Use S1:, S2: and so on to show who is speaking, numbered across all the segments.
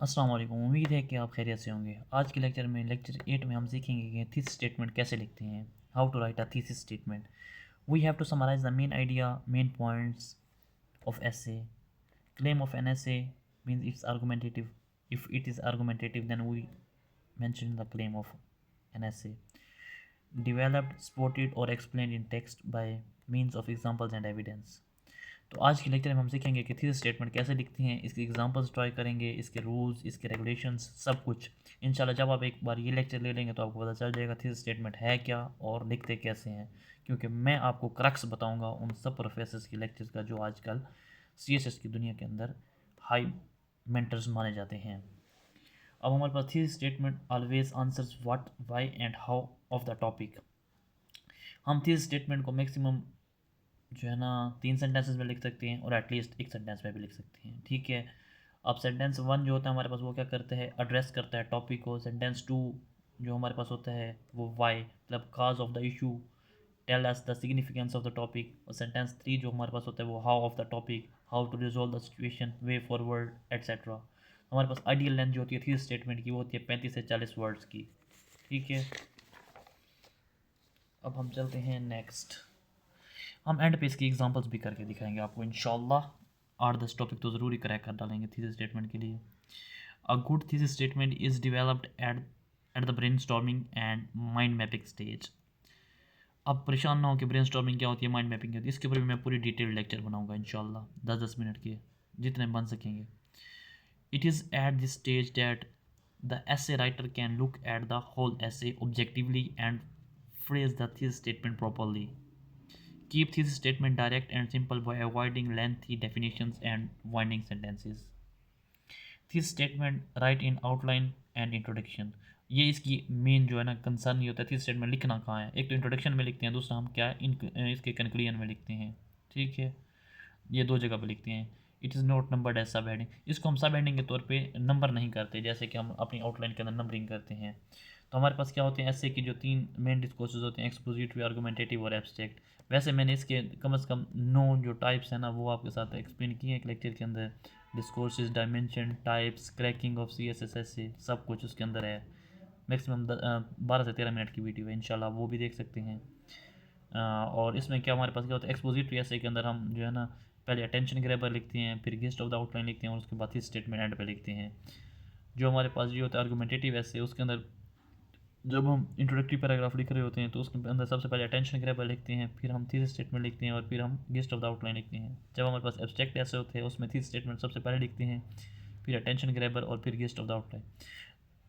S1: अस्सलाम वालेकुम। उम्मीद है कि आप खैरियत से होंगे। आज के लेक्चर 8 में हम सीखेंगे कि थीसिस स्टेटमेंट कैसे लिखते हैं। How to write a thesis statement. We have to summarise the main idea, main points of essay. Claim of an essay means it's argumentative. If it is argumentative, then we mention the claim of an essay. Developed, supported or explained in text by means of examples and evidence. तो आज के lecture में हम सीखेंगे कि thesis statement कैसे लिखते हैं, इसके एग्जांपल्स ट्राई करेंगे, इसके रूल्स, इसके रेगुलेशंस, सब कुछ इंशाल्लाह। जब आप एक बार ये लेक्चर ले लेंगे तो आपको पता चल जाएगा थीसिस स्टेटमेंट है क्या और लिखते कैसे हैं, क्योंकि मैं आपको क्रक्स बताऊंगा उन सब प्रोफेसर्स के लेक्चर्स का जो आजकल सीएसएस की दुनिया के अंदर हाई मेंटर्स माने जाते हैं। अब हमारे पास thesis statement always answers what, why and how of the topic. हम थीसिस स्टेटमेंट को मैक्सिमम जो है ना 3 सेंटेंसेस में लिख सकते हैं और एटलीस्ट एक सेंटेंस में भी लिख सकते हैं, ठीक है। अब सेंटेंस 1 जो होता है हमारे पास वो क्या करता है, एड्रेस करता है टॉपिक को। सेंटेंस 2 जो हमारे पास होता है वो वाई मतलब cause of the issue, tell us the significance of the topic. और सेंटेंस 3 जो हमारे पास होता है वो how of the topic, how to resolve the situation, way forward etcetera. हमारे पास आइडियल लेंथ जो होती है थीसिस स्टेटमेंट की वो होती है 35 से 40 वर्ड्स की, ठीक है। अब हम चलते हैं नेक्स्ट। हम एंड पे इसकी एग्जांपल्स भी करके दिखाएंगे आपको इंशाल्लाह। 8-10 टॉपिक तो ज़रूरी क्रैक कर डालेंगे थीसिस स्टेटमेंट के लिए। A good thesis statement is developed at the brainstorming and mind mapping stage. अब परेशान ना हो कि ब्रेनस्टॉर्मिंग क्या होती है, माइंड मैपिंग क्या होती है, इसके ऊपर भी मैं पूरी डिटेल लेक्चर बनाऊंगा इंशाल्लाह 10-10 मिनट के जितने बन सकेंगे। It is at this stage that the essay writer can look at the whole essay objectively and phrase the thesis statement properly. Keep thesis statement direct and simple by avoiding lengthy definitions and winding sentences. Thesis statement write in outline and introduction. ये इसकी main जो है ना concern ये होता है thesis statement लिखना कहाँ है। एक तो इंट्रोडक्शन में लिखते हैं, दूसरा हम क्या इन इसके कंक्लूजन में लिखते हैं, ठीक है। ये दो जगह पे लिखते हैं। It is not numbered as sub heading. इसको हम सब हेडिंग के तौर पे नंबर नहीं करते जैसे कि हम अपनी आउटलाइन के अंदर नंबरिंग करते हैं। तो हमारे पास क्या होते हैं ऐसे की जो 3 मेन डिस्कोर्सेज होते हैं, एक्सपोजिटरी, आर्गुमेंटेटिव और एब्स्ट्रैक्ट। वैसे मैंने इसके कम से कम 9 जो टाइप्स हैं ना वो आपके साथ एक्सप्लेन किए हैं एक लेक्चर के अंदर। Discourses, dimension, types, cracking of C S S S से सब कुछ उसके अंदर है। मैक्सिमम 12 से 13 मिनट की वीडियो है, इंशाल्लाह वो भी देख सकते हैं। और इसमें क्या हमारे पास क्या होता है एक्सपोजिटरी ऐसे के अंदर हम जो है ना पहले अटेंशन ग्रैबर लिखते हैं, फिर गेस्ट ऑफ द आउटलाइन लिखते हैं और उसके बाद ही स्टेटमेंट एंड पे लिखते हैं। जो हमारे पास ये होता है आर्गुमेंटेटिव ऐसे, उसके अंदर जब हम इंट्रोडक्टरी पैराग्राफ लिख रहे होते हैं तो उसके अंदर सबसे पहले अटेंशन ग्रैबर लिखते हैं, फिर हम थीसिस स्टेटमेंट लिखते हैं और फिर हम गेस्ट ऑफ द आउटलाइन लिखते हैं। जब हमारे पास एब्स्ट्रैक्ट ऐसे होते हैं उसमें थीसिस स्टेटमेंट सबसे पहले लिखते हैं, फिर अटेंशन ग्रैबर और फिर गेस्ट ऑफ द आउटलाइन।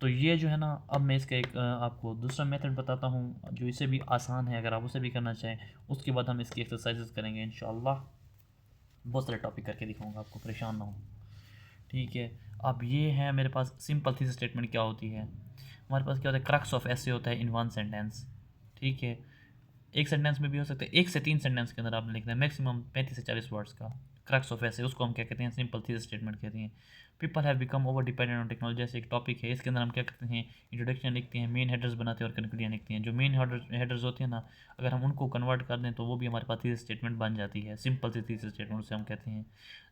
S1: तो ये जो है ना अब मैं इसका एक आपको दूसरा मेथड बताता हूँ जो इससे भी आसान है, अगर आप उसे भी करना चाहें। उसके बाद हम इसकी एक्सरसाइजेस करेंगे इंशाल्लाह। बहुत सारे टॉपिक करके दिखाऊंगा आपको, परेशान ना हो, ठीक है। अब ये है मेरे पास सिंपल थीसिस स्टेटमेंट क्या होती है। हमारे पास क्या होता है क्रक्स ऑफ ऐसे होता है इन वन सेंटेंस, ठीक है। एक सेंटेंस में भी हो सकता है, 1 से 3 सेंटेंस के अंदर आपने लिखना है, मैक्सिमम 35 से 40 वर्ड्स का। क्रक्स ऑफ ऐसे उसको हम क्या कहते हैं, सिंपल थीसिस स्टेटमेंट कहते हैं। People have become over dependent on technology जैसे एक टॉपिक है, इसके अंदर हम क्या करते हैं इंट्रोडक्शन लिखते हैं, मेन हेडर्स बनाते हैं और कंक्लूजन लिखते हैं। जो मेन हेडर्स होते हैं ना अगर हम उनको कन्वर्ट कर दें तो वो भी हमारे पास थीसिस स्टेटमेंट बन जाती है, सिंपल सी थीसिस स्टेटमेंट उसे हम कहते हैं।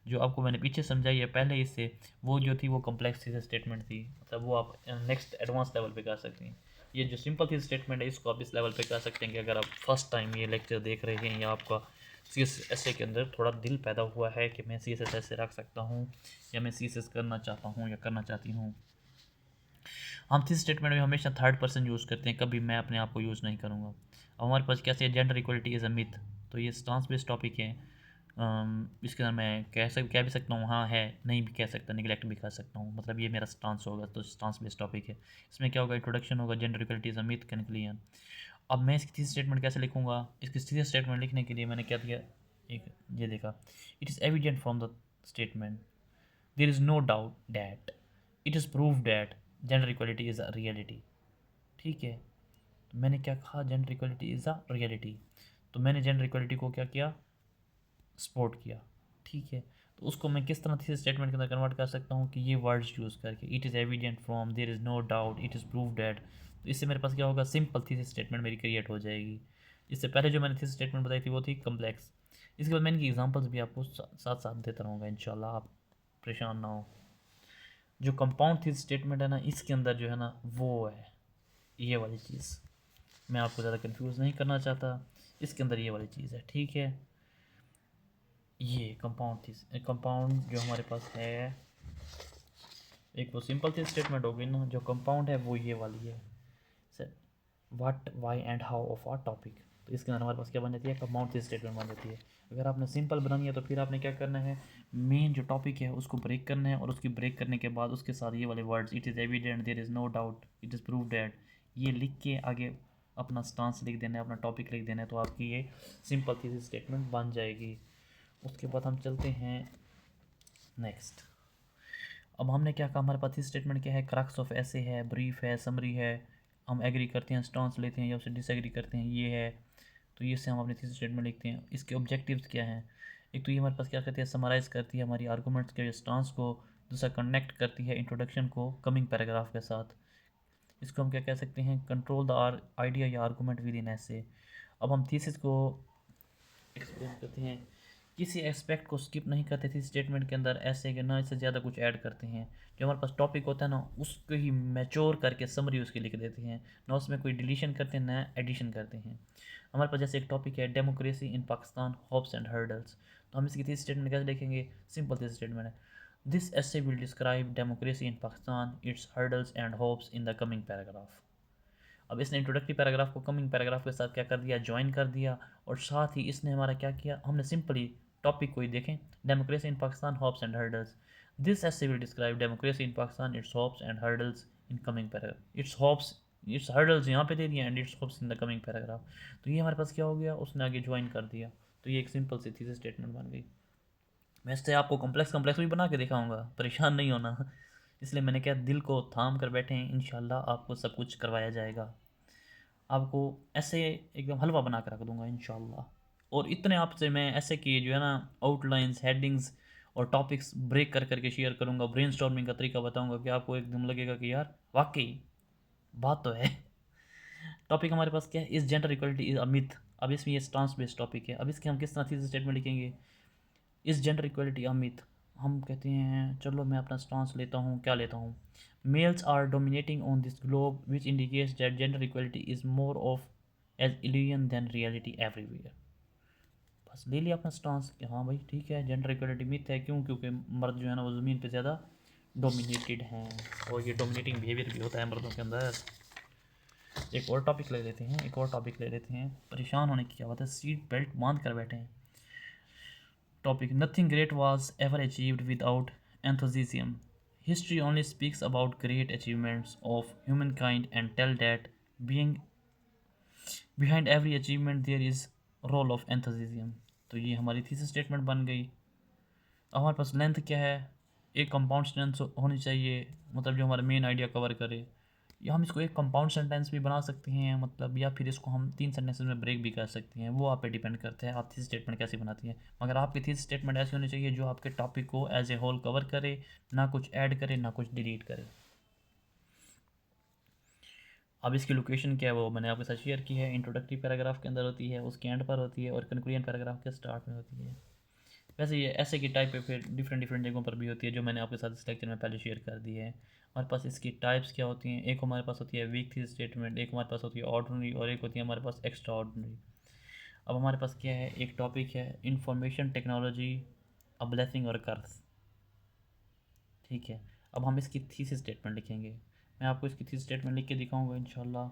S1: जो आपको मैंने पीछे समझाई है पहले इससे, वो जो थी वो कम्प्लेक्स थीसिस स्टेटमेंट थी, मतलब वो आप नेक्स्ट एडवांस लेवल पे कर सकते हैं। ये जो सिंपल थी स्टेटमेंट है इसको आप इस लेवल पे कर सकते हैं कि अगर आप फर्स्ट टाइम ये लेक्चर देख रहे हैं या आपका सी एस एस ए के अंदर थोड़ा दिल पैदा हुआ है कि मैं सी एस एस ऐसे रख सकता हूँ या मैं सी एस एस करना चाहता हूँ या करना चाहती हूँ। हम थी स्टेटमेंट में हमेशा थर्ड पर्सन यूज़ करते हैं, कभी मैं अपने आप को यूज़ नहीं करूँगा। अब हमारे पास कैसे gender equality is a myth, तो ये स्टांस बेस्ड टॉपिक है। इसके अंदर मैं कह भी सकता हूँ हाँ है, नहीं भी कह सकता, निगलेक्ट भी कर सकता हूँ, मतलब ये मेरा स्टांस होगा। तो स्टांस बेस्ड टॉपिक है, इसमें क्या होगा इंट्रोडक्शन होगा, gender equality is a myth, conclusion. अब मैं इसकी थीसिस स्टेटमेंट कैसे लिखूँगा, इसकी थीसिस स्टेटमेंट लिखने के लिए मैंने क्या दिया, एक ये देखा। It is evident from the statement there is no doubt that it is prove that gender equality is a reality, ठीक है। तो मैंने क्या कहा, gender equality is a reality. तो मैंने जेंडर इक्वलिटी को क्या किया, सपोर्ट किया, ठीक है। तो उसको मैं किस तरह से स्टेटमेंट के अंदर कन्वर्ट कर सकता हूँ कि ये वर्ड्स यूज़ करके, it is evident from, there is no doubt, it is prove that. तो इससे मेरे पास क्या होगा, सिंपल थीसिस स्टेटमेंट मेरी क्रिएट हो जाएगी। इससे पहले जो मैंने थीसिस स्टेटमेंट बताई थी वो थी कम्प्लेक्स। इसके बाद मैं इनकी एग्जांपल्स भी आपको साथ साथ देता रहूँगा इंशाल्लाह, आप परेशान ना हो। जो कंपाउंड थीसिस स्टेटमेंट है ना, इसके अंदर जो है ना वो है ये वाली चीज़। मैं आपको ज़्यादा कंफ्यूज नहीं करना चाहता, इसके अंदर ये वाली चीज़ है, ठीक है। ये कंपाउंड जो हमारे पास है, एक वो सिंपल थी स्टेटमेंट होगी ना, जो कंपाउंड है वो ये वाली है, sir what why and how of our topic. तो इसके अंदर हमारे पास क्या बन जाती है, कंपाउंड थी स्टेटमेंट बन जाती है। अगर आपने सिंपल बनानी है तो फिर आपने क्या करना है, मेन जो टॉपिक है उसको ब्रेक करना है, और उसकी ब्रेक करने के बाद उसके साथ ये वाले words, it is evident, there is no doubt, it is prove that, ये लिख के आगे अपना स्टांस लिख देना है, अपना टॉपिक लिख देना है, तो आपकी ये सिंपल थीसिस स्टेटमेंट बन जाएगी। उसके बाद हम चलते हैं नेक्स्ट। अब हमने क्या कहा, हमारे पास स्टेटमेंट क्या है, क्रक्स ऑफ ऐसे है, ब्रीफ है, समरी है, हम एग्री करते हैं, स्टांस लेते हैं या उससे डिसएग्री करते हैं, ये है। तो ये से हम अपनी थीसिस स्टेटमेंट लिखते हैं। इसके ऑब्जेक्टिव्स क्या हैं, एक तो ये हमारे पास क्या करती है, समराइज़ करती है हमारी आर्गूमेंट्स के स्टांस को, दूसरा कनेक्ट करती है इंट्रोडक्शन को कमिंग पैराग्राफ के साथ। इसको हम क्या कह सकते हैं, कंट्रोल द आइडिया या आर्गूमेंट विद इन ऐसे। अब हम थीसिस को एक्सप्लेन करते हैं, किसी एस्पेक्ट को स्किप नहीं करते थे स्टेटमेंट के अंदर, ऐसे कि ना इससे ज़्यादा कुछ ऐड करते हैं। जो हमारे पास टॉपिक होता है ना, उसको ही मैच्योर करके समरी उसकी लिख देते हैं, ना उसमें कोई डिलीशन करते हैं ना एडिशन करते हैं। हमारे पास जैसे एक टॉपिक है democracy in Pakistan, hopes and hurdles, तो हम इसकी थी स्टेटमेंट कैसे लिखेंगे, सिंपल थी स्टेटमेंट है, this essay will describe democracy in Pakistan, it's hurdles and hopes in the coming paragraph. अब इसने इंट्रोडक्टरी पैराग्राफ को कमिंग पैराग्राफ के साथ क्या कर दिया, ज्वाइन कर दिया, और साथ ही इसने हमारा क्या किया, हमने सिंपली टॉपिक को ही देखें, democracy in Pakistan, hopes and hurdles, this essay will describe democracy in Pakistan, it's hopes and hurdles in coming paragraph, it's hopes, it's hurdles यहाँ पे दे दिया and it's hopes in the coming paragraph. तो ये हमारे पास क्या हो गया, उसने आगे ज्वाइन कर दिया, तो ये एक सिंपल सी थी स्टेटमेंट बन गई। मैं इससे आपको कॉम्प्लेक्स कॉम्प्लेक्स भी बना के दिखाऊंगा, परेशान नहीं होना, इसलिए मैंने क्या दिल को थाम कर बैठे हैं, इंशाल्लाह आपको सब कुछ करवाया जाएगा, आपको ऐसे एकदम हलवा बना के रख दूंगा इंशाल्लाह। और इतने आपसे मैं ऐसे कि जो है ना आउटलाइंस, हेडिंग्स और टॉपिक्स ब्रेक कर करके शेयर करूंगा, ब्रेनस्टॉर्मिंग का तरीका बताऊंगा कि आपको एकदम लगेगा कि यार वाकई बात तो है। टॉपिक हमारे पास क्या है, इस gender equality is a myth. अब इसमें ये स्टांस बेस्ड टॉपिक है, अब इसके हम किस तरह से स्टेटमेंट लिखेंगे, इस जेंडर इक्वलिटी अ मिथ। हम कहते हैं, चलो मैं अपना स्टांस लेता हूँ, क्या लेता हूँ, males are dominating on this globe which indicates that gender equality is more of as illusion than reality everywhere. बस ले लिया अपना स्टांस कि हाँ भाई ठीक है, जेंडर इक्वलिटी मिथ है, क्यों, क्योंकि मर्द जो है ना वो ज़मीन पे ज़्यादा डोमिनेटेड हैं, और ये डोमिनेटिंग बिहेवियर भी होता है मर्दों के अंदर। एक और टॉपिक ले लेते हैं, एक और टॉपिक ले लेते हैं, परेशान होने की क्या बात है, सीट बेल्ट बांध कर बैठे हैं। Topic, nothing great was ever achieved without enthusiasm. History only speaks about great achievements of humankind and tell that being behind every achievement there is role of enthusiasm। तो ये हमारी थीसिस स्टेटमेंट बन गई। अब हमारे पास लेंथ क्या है, एक कंपाउंड सेंटेंस होनी चाहिए, मतलब जो हमारा मेन आइडिया कवर करे, या हम इसको एक कंपाउंड सेंटेंस भी बना सकते हैं, मतलब या फिर इसको हम 3 सेंटेंसेस में ब्रेक भी कर सकते हैं, वो आप पे डिपेंड करता है आप थीसिस स्टेटमेंट कैसी बनाती हैं। मगर आपकी थीसिस स्टेटमेंट ऐसी होनी चाहिए जो आपके टॉपिक को एज ए होल कवर करे, ना कुछ ऐड करे ना कुछ डिलीट करे। अब इसकी लोकेशन क्या है वो मैंने आपके साथ शेयर की है, इंट्रोडक्टरी पैराग्राफ के अंदर होती है, उसके एंड पर होती है, और कंक्लूजन पैराग्राफ के स्टार्ट में होती है। वैसे ये ऐसे की टाइप पे फिर डिफरेंट डिफरेंट जगहों पर भी होती है, जो मैंने आपके साथ इस लेक्चर में पहले शेयर कर दी है। हमारे पास इसकी टाइप्स क्या होती हैं, एक हमारे पास होती है वीक थी स्टेटमेंट, एक हमारे पास होती है ऑर्डिनरी, और एक होती है हमारे पास एक्स्ट्रा ऑर्डिनरी। अब हमारे पास क्या है, एक टॉपिक है इंफॉर्मेशन टेक्नोलॉजी, अ ब्लेसिंग और कर्स, ठीक है। अब हम इसकी थीसिस स्टेटमेंट लिखेंगे, मैं आपको इसकी थीसिस स्टेटमेंट लिख के दिखाऊंगा इंशाल्लाह।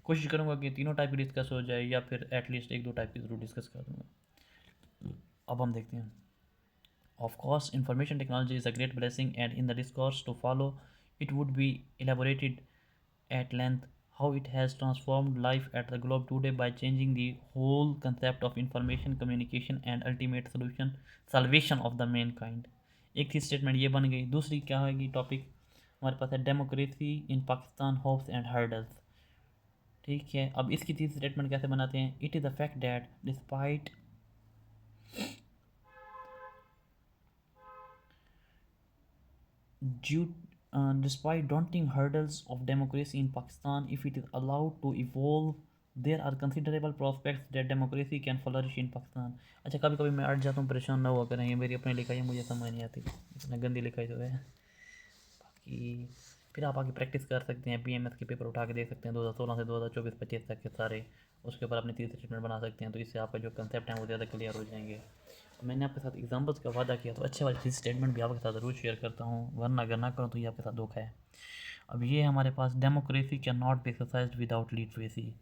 S1: कोशिश करूंगा कि तीनों टाइप की डिस्कस हो जाए, या फिर एटलीस्ट एक दो टाइप की ज़रूर डिस्कस कर दूँगा। अब हम देखते हैं। Of course, information technology is a great blessing, and in the discourse to follow, it would be elaborated at length how it has transformed life at the globe today by changing the whole concept of information communication and ultimate solution salvation of the mankind। एक थी statement ये बन गई। दूसरी क्या होगी topic, हमारे पास है democracy in Pakistan, hopes and hurdles, ठीक है। अब इसकी तीसरी स्टेटमेंट कैसे बनाते हैं, it is the fact that despite due despite daunting hurdles of democracy in Pakistan, if it is allowed to evolve, there are considerable prospects that democracy can flourish in Pakistan। अच्छा, कभी कभी मैं अट जाता हूँ, परेशान ना हुआ करें, ये मेरी अपनी लिखाई है, मुझे समझ नहीं आती, इतना गंदी लिखाई तो है। की। फिर आप आगे प्रैक्टिस कर सकते हैं, बीएमएस के पेपर उठा के देख सकते हैं 2016 से 2024-25 तक के सारे, उसके ऊपर अपनी थीसिस स्टेटमेंट बना सकते हैं। तो इससे आपका जो कंसेप्ट है वो ज़्यादा क्लियर हो जाएंगे। मैंने आपके साथ एग्जांपल्स का वादा किया, तो अच्छे वाली थीसिस स्टेटमेंट भी आपके साथ ज़रूर शेयर करता हूँ, वरना अगर ना करूँ तो ये आपके साथ धोखा है। अब ये हमारे पास democracy can not be exercised without literacy.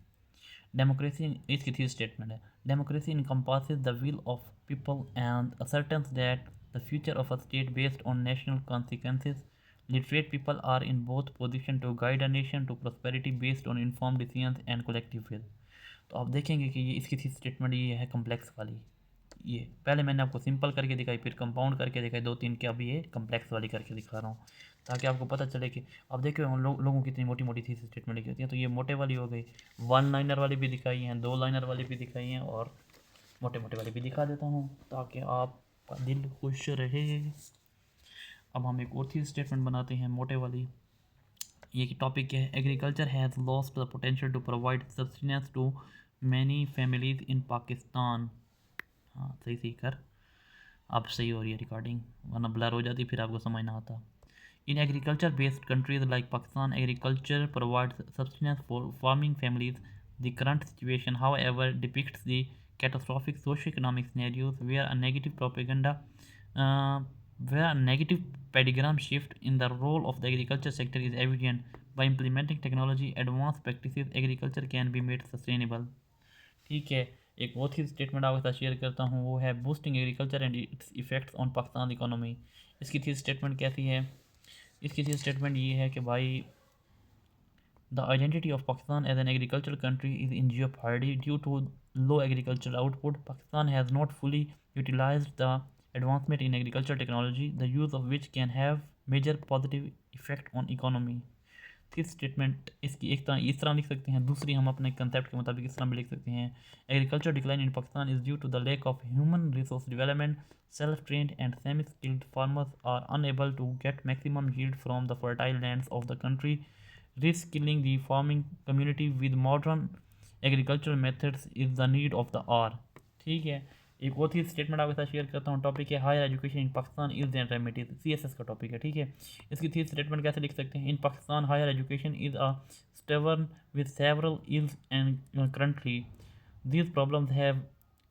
S1: Democracy इसकी थी स्टेटमेंट है, democracy encompasses the will of people and ascertains that the future of a state based on national consequences. Literate people are in both position to guide a nation to prosperity based on informed decisions and collective will. तो आप देखेंगे कि ये इसकी थी statement ये है complex वाली। ये पहले मैंने आपको सिंपल करके दिखाई, फिर कंपाउंड करके दिखाई, दो तीन के, अभी ये कम्प्लेक्स वाली करके दिखा रहा हूँ, ताकि आपको पता चले कि अब देखिए हम लोगों की इतनी मोटी मोटी थी स्टेटमेंट लिखी होती है। तो ये मोटे वाली हो गई, वन लाइनर वाली भी दिखाई हैं, दो लाइनर वाली भी दिखाई हैं, और मोटे मोटे वाली भी दिखा देता हूँ ताकि आपका दिल खुश रहे। अब हम एक और थी स्टेटमेंट बनाते हैं मोटे वाली। ये टॉपिक क्या है, agriculture has lost the potential to provide sustenance to many families in Pakistan. हाँ सही सही कर, अब सही हो रही है रिकॉर्डिंग, वरना ब्लर हो जाती फिर आपको समझ ना आता। In agriculture based countries like Pakistan, agriculture provides substance for farming families. The current situation however depicts the catastrophic socio-economic scenarios where a negative propaganda where a negative paradigm shift in the role of the agriculture sector is evident. By implementing technology advanced practices, agriculture can be made sustainable. ठीक है, एक और ही statement आपके साथ share करता हूँ, वो है boosting agriculture and it's effects on Pakistan economy. इसकी थी स्टेटमेंट कैसी है, इसकी थी स्टेटमेंट ये है कि भाई the identity of Pakistan as an agricultural country is in jeopardy due to low agricultural output. Pakistan has not fully utilized the advancement in agricultural technology, the use of which can have major positive effect on economy. Fifth statement इसकी एक तरह इस तरह लिख सकते हैं, दूसरी हम अपने कंसेप्ट के मुताबिक इस तरह भी लिख सकते हैं, agriculture decline in Pakistan is due to the lack of human resource development. Self trained and semi skilled farmers are unable to get maximum yield from the fertile lands of the country. Reskilling the farming community with modern agricultural methods is the need of the hour. ठीक है, एक और ही statement आपके साथ share करता हूँ, topic है higher education in Pakistan is an remedies, CSS का टॉपिक है। ठीक है, इसकी थी स्टेटमेंट कैसे लिख सकते हैं, in Pakistan higher education is a stubborn with several ills and currently these problems have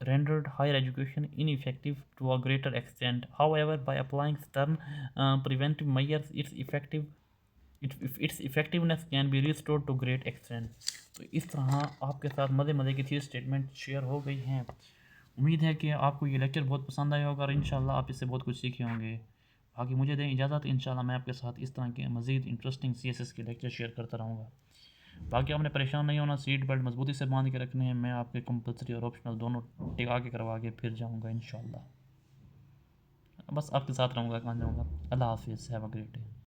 S1: rendered higher education ineffective to a greater extent. However, by applying stern preventive measures, its effectiveness can be restored to great extent. तो इस तरह आपके साथ मज़े मज़े की थी statement share हो गई हैं। उम्मीद है कि आपको ये लेक्चर बहुत पसंद आया होगा और इंशाल्लाह आप इससे बहुत कुछ सीखे होंगे। बाकी मुझे दें इजाज़त, इंशाल्लाह मैं आपके साथ इस तरह के मज़ीद इंटरेस्टिंग CSS के लेक्चर शेयर करता रहूँगा। बाकी आपने परेशान नहीं होना, सीट बेल्ट मजबूती से बांध के रखने हैं, मैं आपके कंपलसरी और ऑप्शनल दोनों टिका के करवा के फिर जाऊँगा इंशाल्लाह। बस आपके साथ रहूँगा, कहाँ जाऊँगा। अल्लाह हाफिज़, हैव अ ग्रेट डे।